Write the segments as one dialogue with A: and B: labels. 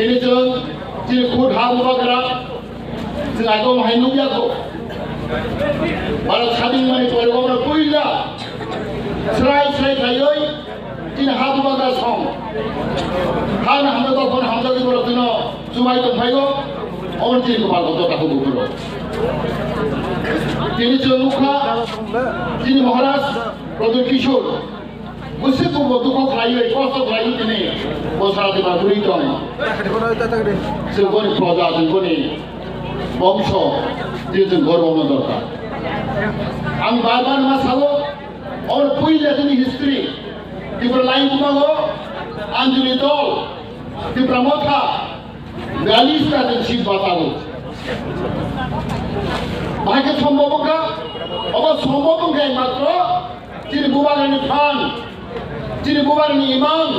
A: Ini jadi kod ham bagara, sengaja main nuja ko. Barat sading mana tu ada orang kuila, serai kayoi, jadi ham bagara song. Han hamda tu pun hamda di bawah tu no, cuma itu bayo, orang jadi kepala tu tak kubur. Ini muka, ini Maharaj, Pradhan Kishore. Mesti tu buat kau kaya, kau tu kaya ini, kau salah di bawah itu ni. Sebuah ni produk, sebuah ni bangsa, dia tu gorong nak. Ang baban masalah, orang pui lihat ni history, di berlain kumau, Anjali Dol, di Pramotha, Galis ada sih batalu. Bahagia সম্ভবকা অবশ্য সম্ভবকে মাত্র যিনি বুবাগানি খান যিনি বুবাগানি ইমাম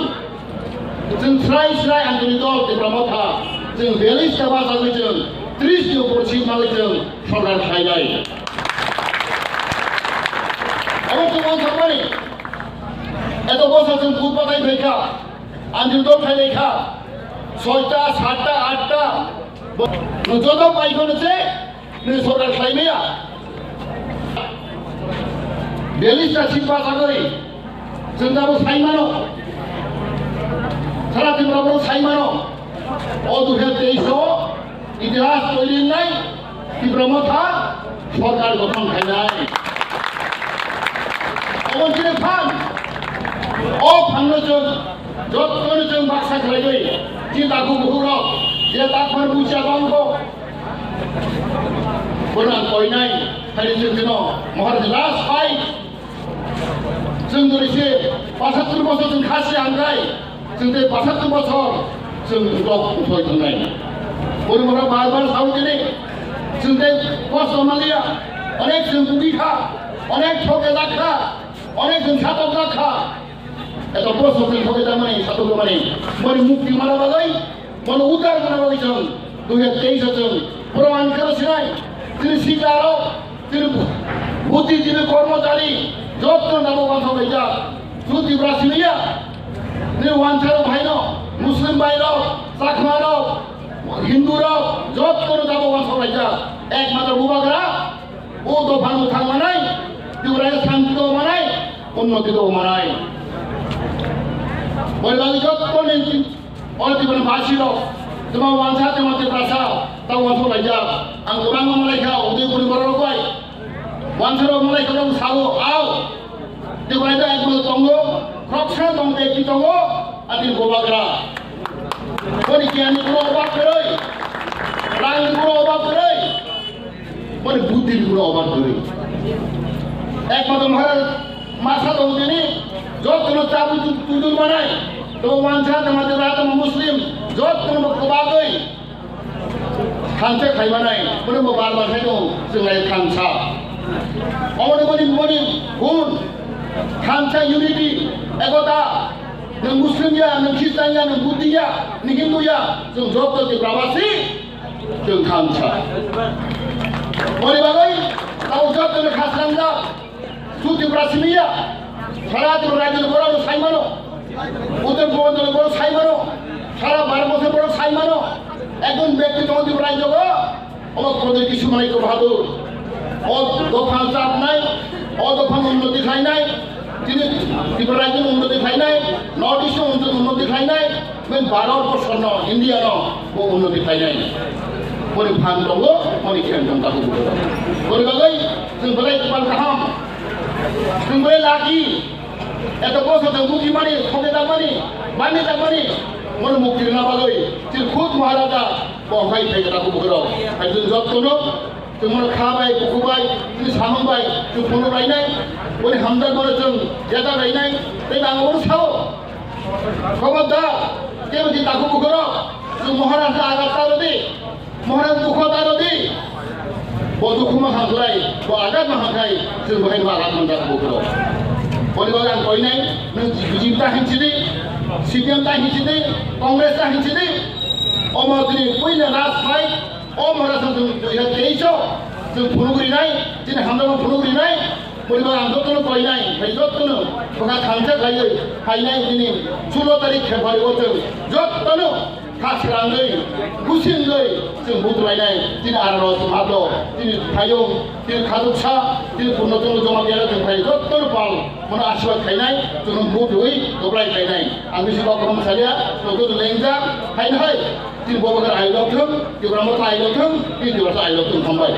A: जों स्राय आंजलि दल प्रमथा जों 42 टा भाषाखौ जों 30 नि উপর সীমালে जों সরকার খাইলাই অবশ্য বলছানি এত বছর जों বুধবাতাই ফেকা আঞ্জলি দল খাইলেখা 6টা 7টা 8টা যত পাইখনেছে ni সরকার খাইমেয়া 42 টা সিট ভাষাखौ जों दाबो साइमानो সারা ত্রিপুরা সাইমানো ও 2023 ইতিহাস তৈরি নাই ত্রিপুরা সরকার গঠন হয় নাই অবশ্যই ফান ও ফান্নজন যতজন বাক্সা খেলাইবে যে তাকু বহুর যে তাকমার বুঝা বঙ্গ কোরআন কই নাই খালি जों মহারাজ লাস্ট ফাইট जों ধরেছে 75 বছর जों খাসি আঙ্গাই जों 75 বছর जों ব্লক উঠয় থানাই পরিমাণে বারবার সাউজেনে जों কষ্ট মালিয়া অনেক जों বুগিখা অনেক ঠকে রাখা অনেক जों সাতক রাখা এত বছর जों ঠকে জামাই সাতক মানে মনে মুক্তি মারা বালাই মনে উদ্ধার করা বালাই जों 2023 जों প্রমাণ করেছিলেন তিনি শিকারক তিনি বুদ্ধিজীবী কর্মচারী যত নববন্ধ হইয়া যদি Brasilia ni wancharo bhaino muslim bhaino sakmaro hinduro jot kono dabo wancho bhaija ekmatro bubagara o dofan uthang manai tiurai shanti do manai unnoti do manai bolbagi jot kono olti kono bhasilo tuma wancha temate prasa ta wancho bhaija ang urang malai kha udai kori borok bai wancharo malai kono sago ao tiurai da ekmatro tongo Roksa dong beki tongo adil gobagra. Koni kiani kuno obak keroi, rang kuno obak keroi, koni buddhi kuno obak keroi. Ek mato Maharaj masa dong jeni, jod kuno cabu tudur manai, to wancha temate rata muslim, jod kuno kobagoi, khanse khai manai, kuno bar bar khai dong, sengai khansa. Omoni moni gun. Khansa unity, ekota, nang Muslim ya, nang Kristen ya, nang Buddha ya, nang Hindu ya, जों जब di Prawasi, जों Khansa. Oleh bagai, tahu jod tu khasanga, suci Brasilia, salah tu raja negara Saimano, utara Goa negara Saimano, salah Barmose negara Saimano, ekon ব্যক্তি tu di raja negara, orang Pradhan Kishore mana itu bahadur, orang dofan sab nai. অদফান উন্নতি খাই নাই তিনি ত্রিপুরা রাজ্যের উন্নতি খাই নাই north east উন্নতি খাই নাই ভারতবর্ষ ইন্ডিয়া উন্নতি খাই নাই পরে ফান দङ মনে খেয়াল তাকে বলে বাগাই जों বলে পাল কাহাম जों বলে লাকি এত বছর जों বুকি মানি ঠকে দামানি মানি দামানি মনে মুক্তি না বাগাই তিনি খুদ মহারাজা বহাই থেকে তাকে বলে একজন যত্ন जों खाबाय बुखुबाय जों सामबाय जों फनो गायनाय बे हामदा करे जों जेदा गायनाय बे नांगौ साव खबरदा केबदि ताकु बुखरो जों महाराज आगाता रदि महाराज दुखता रदि बो दुखुमा हागलाय बो आगात माहाखाय जों बहाय आगात मानदा बुखरो बलिबा आं गायनाय नों बिजिमता हिंसिदि सिपिएमता हिंसिदि कांग्रेसता हिंसिदि अमरदिनि पहिला राज फाइट O Maharaj जों 2023 जों फुनुगुरिनाय दिनै हामदाङाव फुनुगुरिनाय परिबार आन्दोलन गायनाय जत्तनो फगा खांसा गायै फायनाय दिनै 16 तारिख फेब्रुवारियाव जों जत्तनो खास्राङै गुसेङै जों बुद्रुलायनाय दिनै आनारस माब्ल दिनै थाइजौ दिनै खादुकसा दिनै पुर्णचन्द्र जमा गैया जों थायो जत्तर पाल mana आशीर्वाद खायनाय जों बुद्रुयै दब्लाय खायनाय आं बिसिबां गरम सालिया न'खौ लेंजा खायनो हाय दिनै बबागर आइलथों दिब्रामथ आइलथों दिनै दिब्राथ आइलथों थांबाय